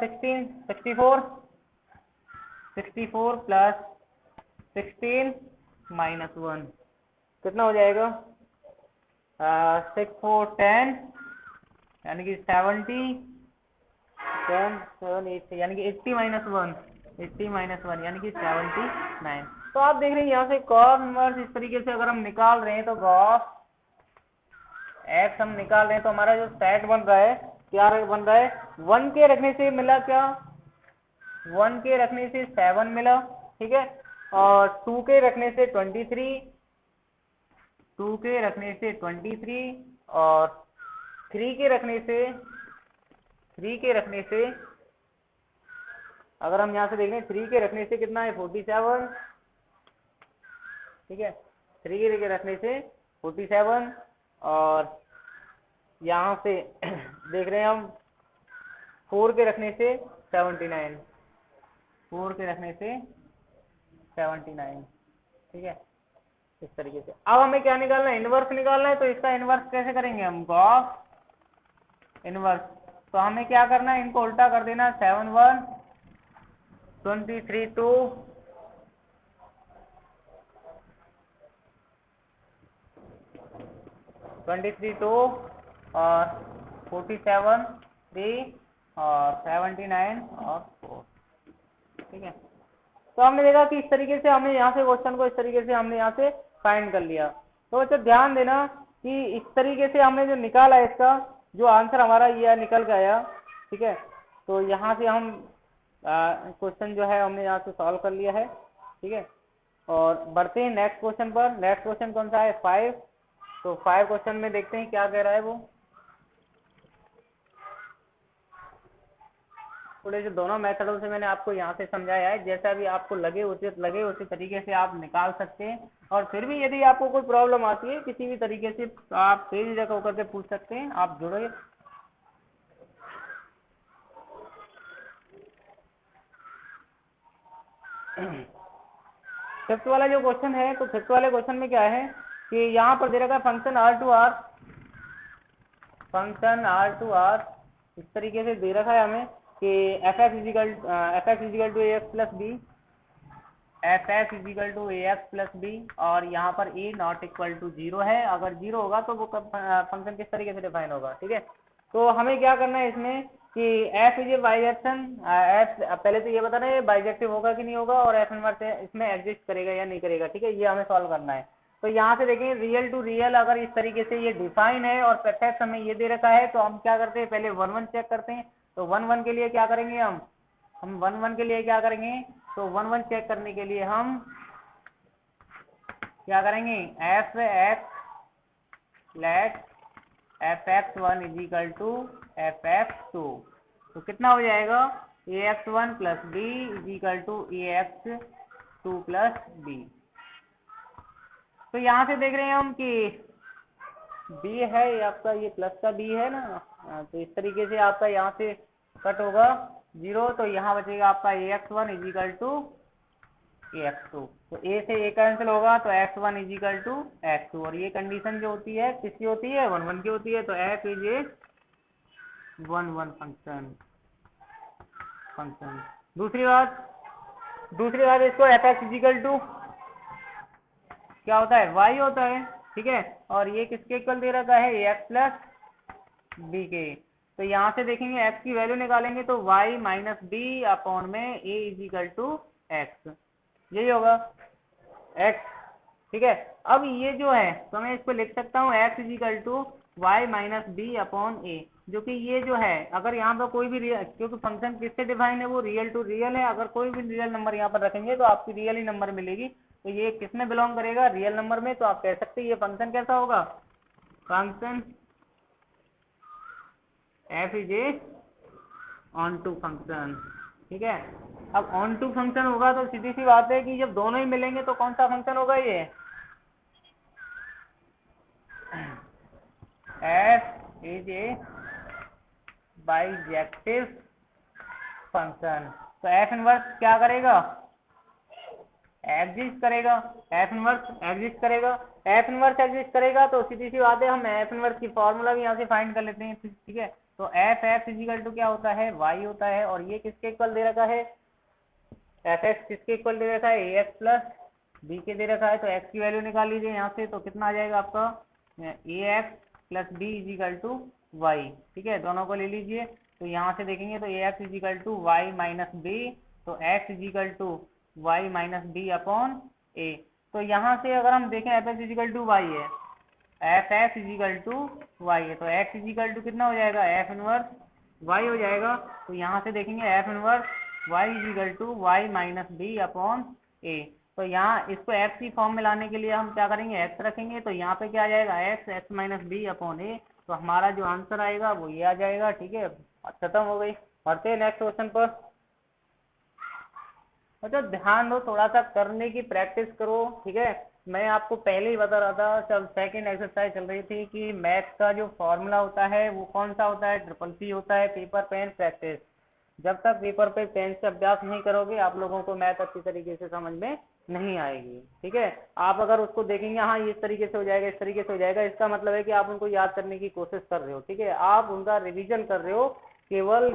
64 प्लस 16 माइनस 1 कितना हो जाएगा 6 4 10 यानी कि 70 10 7 8 यानी कि 80 माइनस 1 यानी कि 79। तो आप देख रहे हैं यहाँ से कॉस इनवर्स इस तरीके से अगर हम निकाल रहे हैं तो गॉस एक्स हम निकाल रहे हैं तो हमारा जो सेट बन रहा है क्या बन रहा है 1 के रखने से मिला क्या 1 के रखने से 7 मिला, ठीक है, और 2 के रखने से 23, 2 के रखने से 23 और 3 के रखने से अगर हम यहाँ से देख लें 3 के रखने से कितना है 47, ठीक है, 3 के रखने से 47 और यहाँ से देख रहे हैं हम 4 के रखने से 79, 4 के रखने से 79, ठीक है, इस तरीके से। अब हमें क्या निकालना है इनवर्स निकालना है, तो इसका इनवर्स कैसे करेंगे हम गॉस इनवर्स, तो हमें क्या करना है इनको उल्टा कर देना 7 1 23 2 23 2 और 47 3 और 79 और 4, ठीक है। तो हमने देखा कि इस तरीके से हमने यहाँ से क्वेश्चन को इस तरीके से हमने यहाँ से फाइंड कर लिया। तो बच्चों ध्यान देना कि इस तरीके से हमने जो निकाला है इसका जो आंसर हमारा ये निकल के आया, ठीक है। तो यहाँ से हम क्वेश्चन जो है हमने यहाँ से सॉल्व कर लिया है, ठीक है। और बढ़ते हैं नेक्स्ट क्वेश्चन पर। नेक्स्ट क्वेश्चन कौन सा है 5। तो 5 क्वेश्चन में देखते हैं क्या कह रहा है वो। थोड़े से दोनों मेथडों से मैंने आपको यहाँ से समझाया है, जैसा भी आपको लगे उसी तरीके से आप निकाल सकते हैं। और फिर भी यदि आपको कोई प्रॉब्लम आती है किसी भी तरीके से आप बेझिझक होकर के पूछ सकते हैं, आप जुड़े। फिफ्थ वाला जो क्वेश्चन है, तो फिफ्थ वाले क्वेश्चन में क्या है कि यहाँ पर दे रखा है फंक्शन R टू R इस तरीके से दे रखा है हमें कि f(x = ax + b) f x is equal to a x plus b, और यहाँ पर ए नॉट इक्वल टू 0 है। अगर 0 होगा तो वो फंक्शन किस तरीके से डिफाइन होगा, ठीक है। तो हमें क्या करना है इसमें कि F is A bijection, F पहले तो ये बताना है बाइजेक्टिव होगा कि नहीं होगा, और एफ इनवर्स इसमें एग्जिस्ट करेगा या नहीं करेगा, ठीक है, ये हमें सॉल्व करना है। तो यहाँ से देखेंगे रियल टू रियल अगर इस तरीके से ये डिफाइन है और परफेक्ट हमें ये दे रखा है, तो हम क्या करते हैं पहले 1 1 चेक करते हैं। तो 1 1 के लिए क्या करेंगे हम 1 1 के लिए क्या करेंगे, तो 1 1 चेक करने के लिए हम क्या करेंगे, f x let f x one is equal to f x two, तो कितना हो जाएगा a x one plus b is equal to a x two plus b. तो यहाँ से देख रहे हैं हम कि बी है ये आपका, ये प्लस का बी है ना, तो इस तरीके से आपका यहाँ से कट होगा 0, तो यहाँ बचेगा आपका a x one is equal to a x two. तो ए से ए कैंसिल होगा तो x one is equal to x two, और ये कंडीशन जो होती है किसकी होती है, 1 1 की होती है। तो एफ इज ए 1 1 फंक्शन। दूसरी बात इसको f x is equal to क्या होता है, वाई होता है, ठीक है, और ये किसके इक्वल दे रखा है, ए एक्स प्लस बी के। तो यहाँ से देखेंगे एक्स की वैल्यू निकालेंगे तो वाई माइनस बी अपॉन में ए इज इक्वल टू एक्स, यही होगा एक्स, ठीक है। अब ये जो है तो मैं इसको लिख सकता हूँ x is equal to y minus b upon a, जो कि ये जो है अगर यहाँ पर कोई भी क्योंकि फंक्शन किससे डिफाइन है, वो रियल टू रियल है, अगर कोई भी रियल नंबर यहाँ पर रखेंगे तो आपकी रियल ही नंबर मिलेगी। तो ये किस में बिलोंग करेगा, रियल नंबर में। तो आप कह सकते हैं ये फंक्शन कैसा होगा, function f is a onto function, ठीक है। अब ऑन टू फंक्शन होगा तो सीधी सी बात है कि जब दोनों ही मिलेंगे तो कौन सा फंक्शन होगा, ये F is A bijective function. तो एफ इनवर्स क्या करेगा, एग्जिस्ट करेगा, एफ इनवर्स एग्जिस्ट करेगा। एफ इनवर्स एग्जिस्ट करेगा तो सीधी सी बात है हम एफ इनवर्स की फॉर्मूला भी यहाँ से फाइंड कर लेते हैं, ठीक है। तो एफ इजिकल टू क्या होता है, वाई होता है, और ये किसके इक्वल दे रखा है, एफ एक्स किसके इक्वल दे रखा है, ए एक्स प्लस बी के दे रखा है। तो एक्स की वैल्यू निकाल लीजिए यहाँ से, तो कितना आ जाएगा आपका a x plus b equal to y, ठीक है, दोनों को ले लीजिए। तो यहाँ से देखेंगे तो a x is equal to y minus b, तो x is equal to y minus b upon a. तो यहाँ से अगर हम देखें f x is equal to y है, f x is equal to y है, तो एक्स इजिकल टू कितना हो जाएगा, एफ इनवर्स वाई हो जाएगा। तो यहाँ से देखेंगे f inverse y equal to y minus b upon a. तो यहाँ इसको एक्स की फॉर्म में लाने के लिए हम क्या करेंगे, एक्स रखेंगे, तो यहाँ पे क्या आ जाएगा, x minus b upon a. तो हमारा जो आंसर आएगा वो ये आ जाएगा, ठीक है, खत्म हो गई। बढ़ते हैं नेक्स्ट क्वेश्चन पर। अच्छा ध्यान दो, थोड़ा सा करने की प्रैक्टिस करो, ठीक है। मैं आपको पहले ही बता रहा था जब सेकंड एक्सरसाइज चल रही थी कि मैथ्स का जो फॉर्मूला होता है वो कौन सा होता है, ट्रिपल सी होता है, पेपर पेन प्रैक्टिस। जब तक पेपर पे पेन से अभ्यास नहीं करोगे आप लोगों को मैथ अच्छी तरीके से समझ में नहीं आएगी, ठीक है। आप अगर उसको देखेंगे हाँ इस तरीके से हो जाएगा, इस तरीके से हो जाएगा, इसका मतलब है कि आप उनको याद करने की कोशिश कर रहे हो, ठीक है, आप उनका रिविजन कर रहे हो। केवल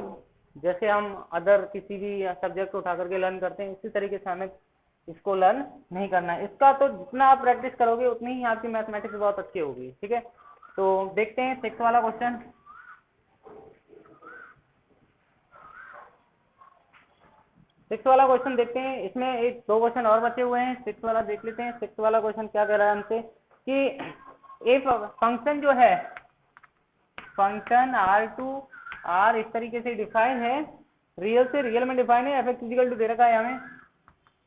जैसे हम अदर किसी भी सब्जेक्ट को उठा करके लर्न करते हैं इसी तरीके से हमें इसको लर्न नहीं करना है। इसका तो जितना आप प्रैक्टिस करोगे उतनी ही आपकी मैथमेटिक्स बहुत अच्छी होगी, ठीक है। तो देखते हैं 6 वाला क्वेश्चन। सिक्स वाला क्वेश्चन देखते हैं, इसमें एक 2 क्वेश्चन और बचे हुए हैं, 6 वाला देख लेते हैं। 6 वाला क्वेश्चन क्या कह रहा है हमसे कि एक फंक्शन जो है, फंक्शन आर टू आर इस तरीके से डिफाइन है, रियल से रियल में डिफाइन है, एफ एक्स इजिकल टू दे रखा है हमें,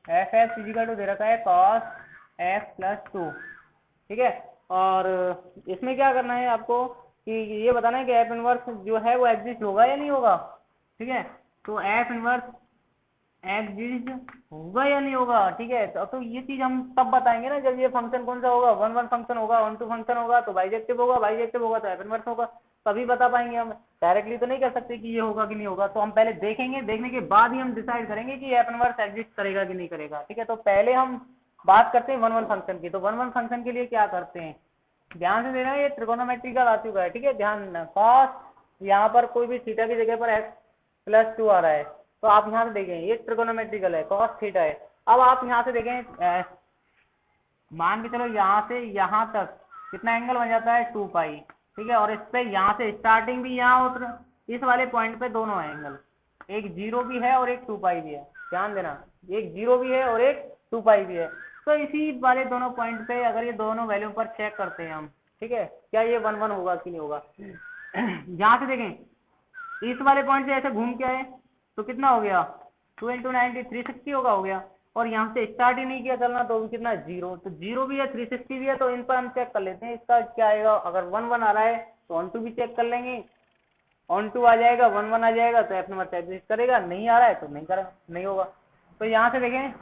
एफ एक्स इजिकल टू दे रखा है कॉस एक्स प्लस 2, ठीक है। और इसमें क्या करना है आपको कि ये बताना है कि एफ इनवर्स जो है वो एग्जिस्ट होगा या नहीं होगा, ठीक है। तो एफ इनवर्स एग्जिस्ट होगा या नहीं होगा, ठीक है। तो ये चीज हम तब बताएंगे ना जब ये फंक्शन कौन सा होगा, 1 1 फंक्शन होगा, 1 2 फंक्शन होगा, तो बाइजेक्टिव होगा, बाइजेक्टिव होगा तो एफ इनवर्स होगा, तभी बता पाएंगे हम। डायरेक्टली तो नहीं कह सकते कि ये होगा कि नहीं होगा, तो हम पहले देखेंगे, देखने के बाद ही हम डिसाइड करेंगे कि एफ इनवर्स एग्जिस्ट करेगा कि नहीं करेगा, ठीक है। तो पहले हम बात करते हैं 1 1 फंक्शन की। तो 1 1 फंक्शन के लिए क्या करते हैं, ध्यान से देना, ये ट्रिगोनोमेट्रिकल आ चुका है, ठीक है, ध्यान देना। कॉस यहाँ पर कोई भी थीटा की जगह पर एक्स प्लस 2 आ रहा है, तो आप यहाँ से देखें ये ट्रिगोनोमेट्रिकल है, कॉस थीटा है। अब आप यहाँ से देखें, मान के चलो यहाँ से यहाँ तक कितना एंगल बन जाता है 2 पाई, ठीक है। और इस पे यहाँ से स्टार्टिंग भी यहाँ उतर इस वाले पॉइंट पे दोनों एंगल, एक 0 भी है और एक 2 पाई भी है, ध्यान देना, एक 0 भी है और एक 2 पाई भी है। तो इसी वाले दोनों पॉइंट पे अगर ये दोनों वैल्यू पर चेक करते हैं हम, ठीक है, क्या ये 1 1 होगा कि नहीं होगा। यहाँ से देखें इस वाले पॉइंट से ऐसे घूम के आए तो कितना हो गया 2 × 90 360 होगा, हो गया। और यहाँ से स्टार्ट ही नहीं किया चलना तो भी कितना 0, तो 0 भी है 360 भी है, तो इन पर हम चेक कर लेते हैं इसका क्या आएगा। अगर 1 1 आ रहा है तो ऑन टू भी चेक कर लेंगे, ऑन टू आ जाएगा 1 1 आ जाएगा तो एफ नंबर एग्जिस्ट करेगा, नहीं आ रहा है तो नहीं करेगा, नहीं होगा। तो यहाँ से देखें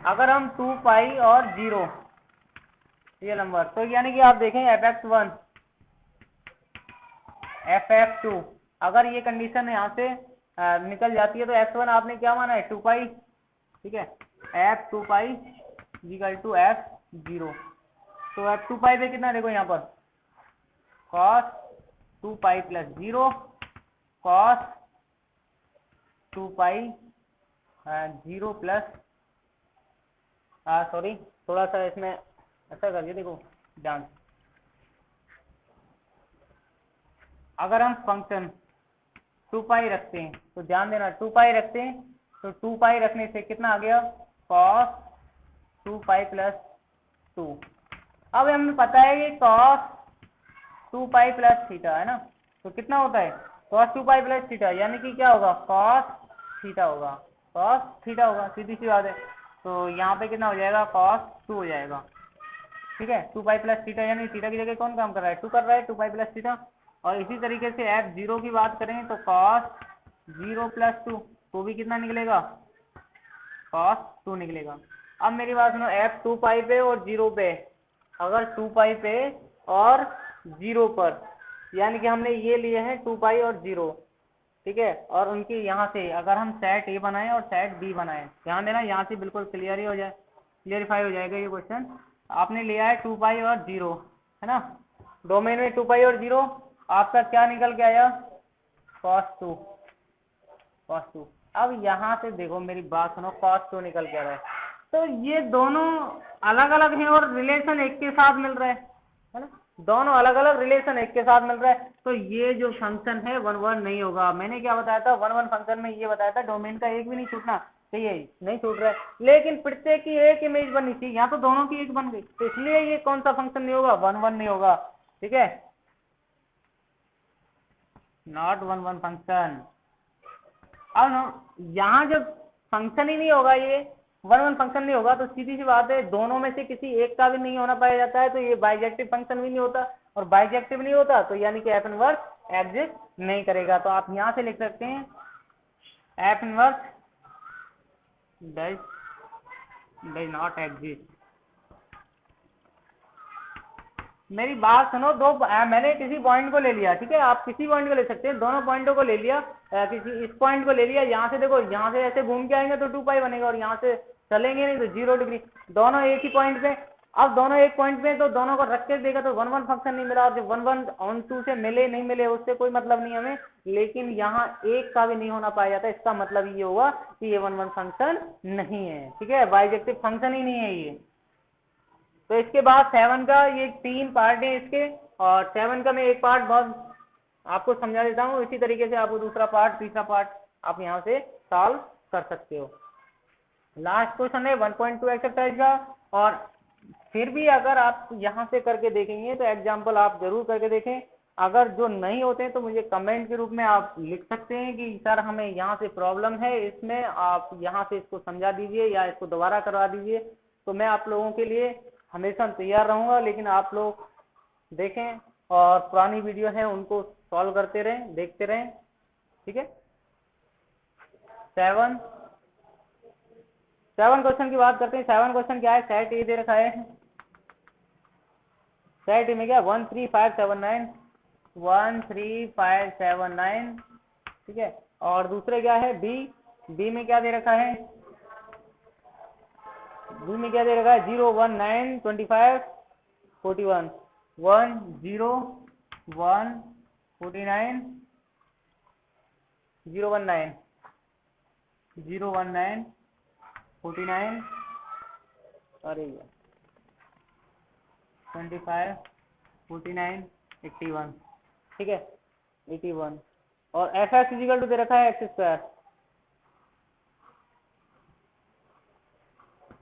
अगर हम 2 पाई और 0 ये नंबर, तो यानी कि आप देखें fx1 ff2, अगर ये कंडीशन यहाँ से निकल जाती है तो f1 आपने क्या माना है 2 पाई, ठीक है, f2 pi equal to f0। तो f2 पाई पे कितना देखो यहाँ पर cos 2 पाई प्लस 0 cos 2 पाई 0 प्लस सॉरी थोड़ा सा इसमें ऐसा करिए, देखो ध्यान, अगर हम फंक्शन 2 पाई रखते हैं तो ध्यान देना 2 पाई रखते हैं तो 2 पाई रखने से कितना आ गया cos 2 पाई प्लस 2। अब हमें पता है कि cos 2 पाई प्लस थीटा है ना, तो कितना होता है cos 2 पाई प्लस थीटा, यानी कि क्या होगा cos थीटा होगा, cos थीटा होगा, सीधी सी बात है। तो यहाँ पे कितना हो जाएगा cos 2 हो जाएगा, ठीक है। 2 पाई प्लस थीटा, यानी थीटा की जगह कौन काम कर रहा है 2 कर रहा है, 2 पाई प्लस थीटा। और इसी तरीके से f0 की बात करें तो cos 0 प्लस 2 तो भी कितना निकलेगा cos 2 निकलेगा। अब मेरी बात सुनो, f 2 पाई पे और 0 पे, अगर 2 पाई पे और 0 पर, यानी कि हमने ये लिए हैं 2 पाई और 0, ठीक है, और उनकी यहाँ से अगर हम सेट ए बनाएं और सेट बी बनाएं, ध्यान देना यहाँ से बिल्कुल क्लियर ही हो जाए, क्लियरिफाई हो जाएगा ये क्वेश्चन। आपने लिया है 2 पाई और 0 है ना, डोमेन में 2 पाई और 0, आपका क्या निकल के आया cos 2, cos 2। अब यहाँ से देखो मेरी बात सुनो, cos 2 निकल के आ रहा है, तो ये दोनों अलग अलग हैं और रिलेशन एक के साथ मिल रहा है ना, दोनों अलग अलग रिलेशन एक के साथ मिल रहा है, तो ये जो फंक्शन है 1 1 नहीं होगा। मैंने क्या बताया था 1 1 फंक्शन में ये बताया था डोमेन का एक भी नहीं छूटना चाहिए, नहीं छूट रहा है, लेकिन प्रत्येक की एक इमेज बननी चाहिए, यहाँ तो दोनों की एक बन गई, तो इसलिए ये कौन सा फंक्शन नहीं होगा 1 1 नहीं होगा, ठीक है, नॉट 1 1 फंक्शन। अब यहाँ जब फंक्शन ही नहीं होगा, ये 1 1 फंक्शन नहीं होगा, तो सीधी सी बात है दोनों में से किसी एक का भी नहीं होना पाया जाता है, तो ये बाइजेक्टिव फंक्शन भी नहीं होता, और बाइजेक्टिव नहीं होता तो यानी कि एफ इनवर्स एग्जिस्ट नहीं करेगा। तो आप यहाँ से लिख सकते हैं F inverse does not exist. मेरी बात सुनो, मैंने किसी पॉइंट को ले लिया, ठीक है, आप किसी पॉइंट को ले सकते हैं, दोनों पॉइंटों को ले लिया, किसी इस पॉइंट को ले लिया, यहाँ से देखो यहाँ से ऐसे घूम के आएंगे तो 2 पाई बनेगा, और यहाँ से चलेंगे नहीं तो 0 डिग्री, दोनों एक ही पॉइंट पे। अब दोनों एक पॉइंट पे तो दोनों को रख के देखा तो 1 1 फंक्शन नहीं मिला, और जब 1 1 ऑन 2 से मिले नहीं मिले उससे कोई मतलब नहीं हमें, लेकिन यहाँ एक का भी नहीं होना पाया जाता, इसका मतलब ये हुआ कि ये 1 1 फंक्शन नहीं है, ठीक है, बाइजेक्टिव फंक्शन ही नहीं है ये। तो इसके बाद 7 का ये 3 पार्ट है इसके, और 7 का मैं एक पार्ट बहुत आपको समझा देता हूँ, इसी तरीके से आपको दूसरा पार्ट तीसरा पार्ट आप यहाँ से सॉल्व कर सकते हो। लास्ट क्वेश्चन है 1.2 एक्सरसाइज का, और फिर भी अगर आप यहाँ से करके देखेंगे तो एग्जाम्पल आप जरूर करके देखें, अगर जो नहीं होते तो मुझे कमेंट के रूप में आप लिख सकते हैं कि सर हमें यहाँ से प्रॉब्लम है, इसमें आप यहाँ से इसको समझा दीजिए या इसको दोबारा करवा दीजिए, तो मैं आप लोगों के लिए हमेशा तैयार रहूंगा। लेकिन आप लोग देखें और पुरानी वीडियो है उनको सॉल्व करते रहें, देखते रहें, ठीक है। 7 क्वेश्चन की बात करते हैं। 7 क्वेश्चन क्या है, सेट ए दे रखा है, सेट ए में क्या 1 3 5 7 9 1 3 5 7 9, ठीक है, और दूसरे क्या है बी में क्या दे रखा है, बी में क्या दे रखा है 0 1 9 25 41 1 0 1 49 0 1 9 0 1 9 49 अरे 25 49 81, ठीक है 81। और एफ एक्स इजिकल टू दे रखा है x square,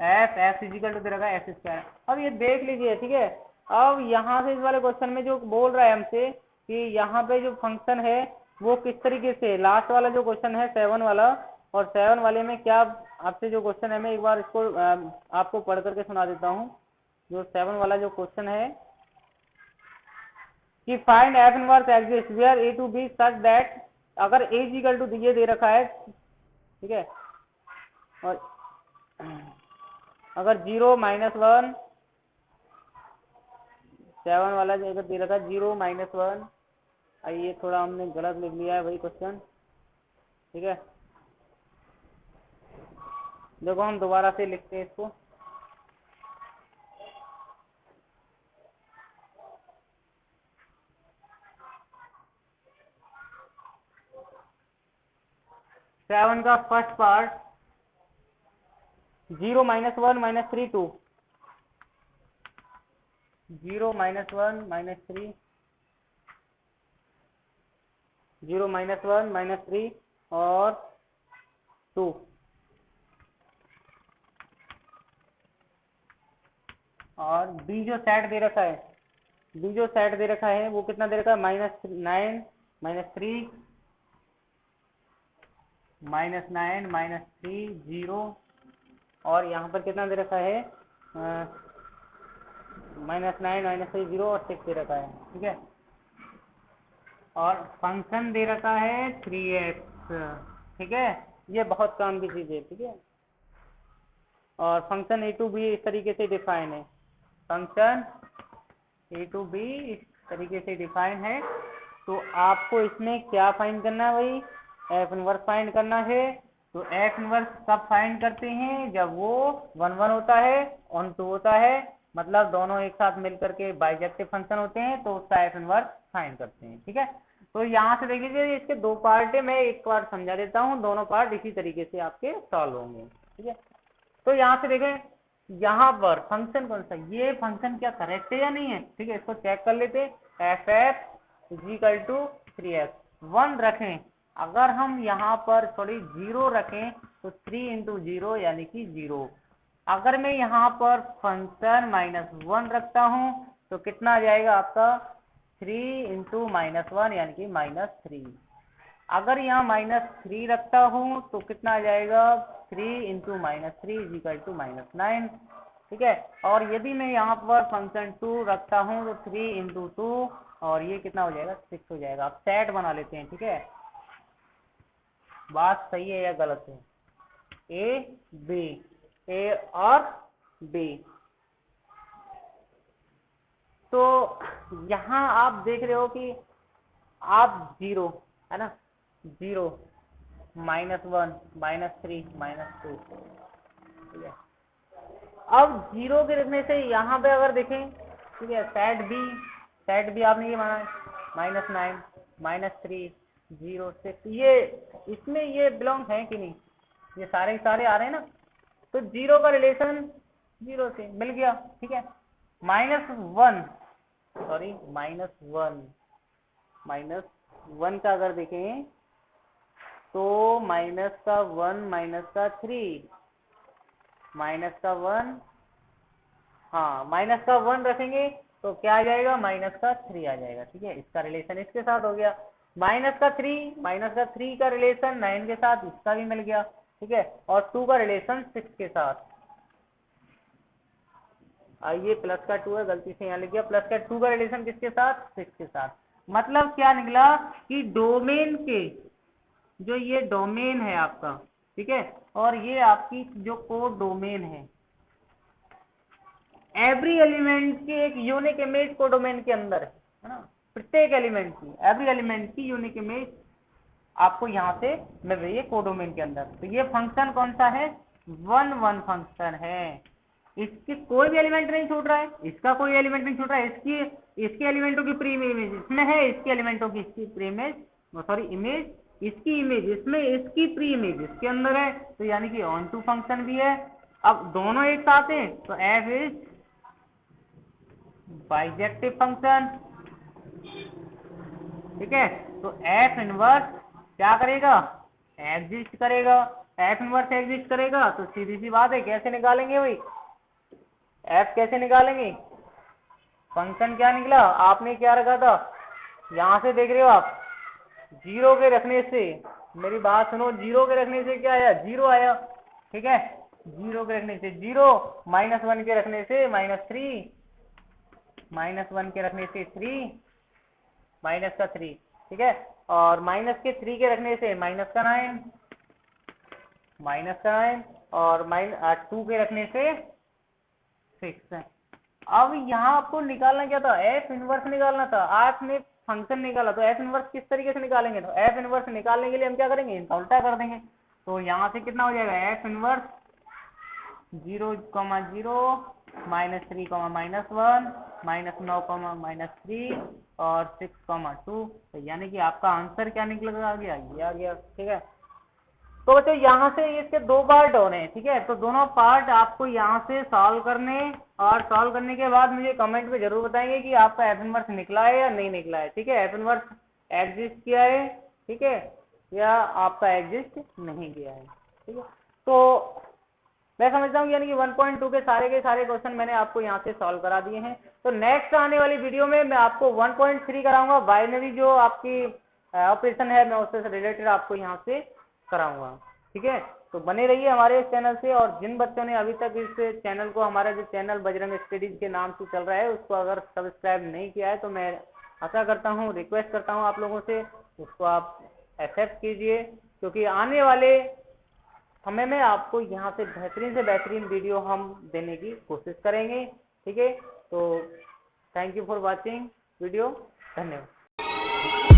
f x is equal to दे रखा है एक्स स्क्वायर। अब ये देख लीजिए, ठीक है। अब यहाँ से इस वाले क्वेश्चन में जो बोल रहा है हमसे कि यहाँ पे जो फंक्शन है वो किस तरीके से, लास्ट वाला जो क्वेश्चन है 7 वाला, और 7 वाले में क्या आपसे जो क्वेश्चन है, मैं एक बार इसको आपको पढ़ करके सुना देता हूँ। जो 7 वाला जो क्वेश्चन है कि find f inverse exist where a to b such that, अगर ए इक्वल टू ये दे रखा है, ठीक है, और अगर 0 -1, 7 वाला जो दे रखा है 0 -1, ये थोड़ा हमने गलत लिख लिया है भाई क्वेश्चन, ठीक है। देखो हम दोबारा से लिखते हैं इसको, सेवन का फर्स्ट पार्ट 0 -1 -3 2, 0 -1 -3, 0 -1 -3 और 2। और बी जो सेट दे रखा है, बी जो सेट दे रखा है वो कितना दे रखा है, -9 -3 -9 -3 0, और यहाँ पर कितना दे रखा है, -9 -3 0 और 6 दे रखा है, ठीक है। और फंक्शन दे रखा है 3x, ठीक है। ये बहुत काम की चीज है, ठीक है। और फंक्शन ए टू बी इस तरीके से डिफाइन है, फंक्शन ए टू बी इस तरीके से डिफाइन है। तो आपको इसमें क्या फाइंड करना है भाई, एफ इनवर्स फाइंड करना है। तो एफ इनवर्स कब फाइंड करते हैं, जब वो 1 1 होता है, ऑन 2 होता है, मतलब दोनों एक साथ मिलकर के बाइजेक्टिव फंक्शन होते हैं, तो उसका एफ इनवर्स फाइंड करते हैं, ठीक है। तो यहाँ से देख लीजिए, इसके 2 पार्ट है, मैं एक बार समझा देता हूँ, दोनों पार्ट इसी तरीके से आपके सॉल्व होंगे, ठीक है। तो यहाँ से देखें, यहाँ पर फंक्शन कौन सा, ये फंक्शन क्या करेक्ट है या नहीं है, ठीक है, इसको चेक कर लेते। F x is equal to 3x 1 रखें, अगर हम यहाँ पर सॉरी 0 रखें तो 3 × 0 यानी कि 0। अगर मैं यहाँ पर फंक्शन -1 रखता हूँ तो कितना आ जाएगा आपका, 3 × -1 यानी कि -3। अगर यहाँ -3 रखता हूँ तो कितना आ जाएगा, 3 × -3 = -9, ठीक है। और यदि मैं यहाँ पर फंक्शन 2 रखता हूँ तो 3 × 2, और ये कितना हो जाएगा, 6 हो जाएगा। आप सेट बना लेते हैं, ठीक है। बात सही है या गलत है, ए बी, ए और बी। तो यहाँ आप देख रहे हो कि आप 0 है ना, 0 -1 -3 -2, ठीक है। अब 0 के रखने से यहाँ पे अगर देखें, ठीक है, सेट बी आपने ये माना है, -9 -3 0 6, ये इसमें ये बिलोंग है कि नहीं, ये सारे आ रहे हैं ना। तो 0 का रिलेशन 0 से मिल गया, ठीक है। -1 का अगर देखें तो -1 -3 -1, हाँ -1 रखेंगे तो क्या आ जाएगा, -3 आ जाएगा, ठीक है। इसका रिलेशन इसके साथ हो गया। -3 का रिलेशन 9 के साथ, इसका भी मिल गया, ठीक है। और 2 का रिलेशन 6 के साथ, आइए प्लस का 2 है, गलती से यहाँ लिख गया, प्लस का 2 का रिलेशन किसके साथ, 6 के साथ। मतलब क्या निकला कि डोमेन के, जो ये डोमेन है आपका, ठीक है, और ये आपकी जो कोड डोमेन है, एवरी एलिमेंट की एक यूनिक इमेज को डोमेन के अंदर है ना, प्रत्येक एलिमेंट की, एवरी एलिमेंट की यूनिक इमेज आपको यहाँ से मिल रही है कोडोमेन के अंदर। तो ये फंक्शन कौन सा है, 1 1 फंक्शन है। इसकी कोई भी एलिमेंट नहीं छूट रहा है, इसका कोई एलिमेंट नहीं छूट रहा है, इसके एलिमेंटों की प्री इमेज इसमें है, इसके एलिमेंटों की इसकी प्री इमेज, सॉरी इमेज, इसकी इमेज इसमें, इसकी प्री इमेज इसके अंदर है। तो यानी कि ऑन टू फंक्शन भी है अब दोनों एक साथ हैं तो f इज बाइजेक्टिव फंक्शन, ठीक है। तो f इनवर्स क्या करेगा, एग्जिस्ट करेगा। f इनवर्स एग्जिस्ट करेगा तो सीधी सी बात है, कैसे निकालेंगे भाई, f कैसे निकालेंगे, फंक्शन क्या निकला, आपने क्या रखा था, यहाँ से देख रहे हो आप, जीरो के रखने से, मेरी बात सुनो, जीरो के रखने से क्या आया, जीरो आया, ठीक है। जीरो के रखने से जीरो, -1 के रखने से -3, -1 के रखने से 3, माइनस का 3, ठीक है। और -3 के रखने से -9, -9, और -2 के रखने से 6। अब यहाँ आपको निकालना क्या था, एफ इनवर्स निकालना था, आपने फंक्शन निकाला, तो एफ इनवर्स किस तरीके से निकालेंगे, तो एफ इनवर्स निकालने के लिए हम क्या करेंगे, इनका उल्टा कर देंगे। तो यहाँ से कितना हो जाएगा, एफ इनवर्स 0, 0, -3, -1, -9, -3 और 6, 2, तो यानी कि आपका आंसर क्या निकल आ गया, ये आ गया, ठीक है। तो बच्चों यहाँ से इसके दो पार्ट हो रहे हैं, ठीक है। तो दोनों पार्ट आपको यहाँ से सॉल्व करने, और सॉल्व करने के बाद मुझे कमेंट में जरूर बताएंगे कि आपका एफ इनवर्स निकला है या नहीं निकला है, ठीक है। एफ इनवर्स एग्जिस्ट किया है, ठीक है, या आपका एग्जिस्ट नहीं किया है, ठीक है। तो मैं समझता हूँ यानी कि 1.2 के सारे क्वेश्चन मैंने आपको यहाँ से सॉल्व करा दिए हैं। तो नेक्स्ट आने वाली वीडियो में मैं आपको 1.3 कराऊंगा, बाइनरी जो आपकी ऑपरेशन है मैं उससे रिलेटेड आपको यहाँ से कराऊंगा, ठीक है। तो बने रहिए हमारे इस चैनल से, और जिन बच्चों ने अभी तक इस चैनल को, हमारा जो चैनल बजरंग स्टडीज के नाम से चल रहा है, उसको अगर सब्सक्राइब नहीं किया है तो मैं आशा करता हूँ, रिक्वेस्ट करता हूँ आप लोगों से, उसको आप एक्सेप्ट कीजिए, क्योंकि आने वाले समय में आपको यहाँ से बेहतरीन वीडियो हम देने की कोशिश करेंगे, ठीक है। तो thank you for watching video, धन्यवाद।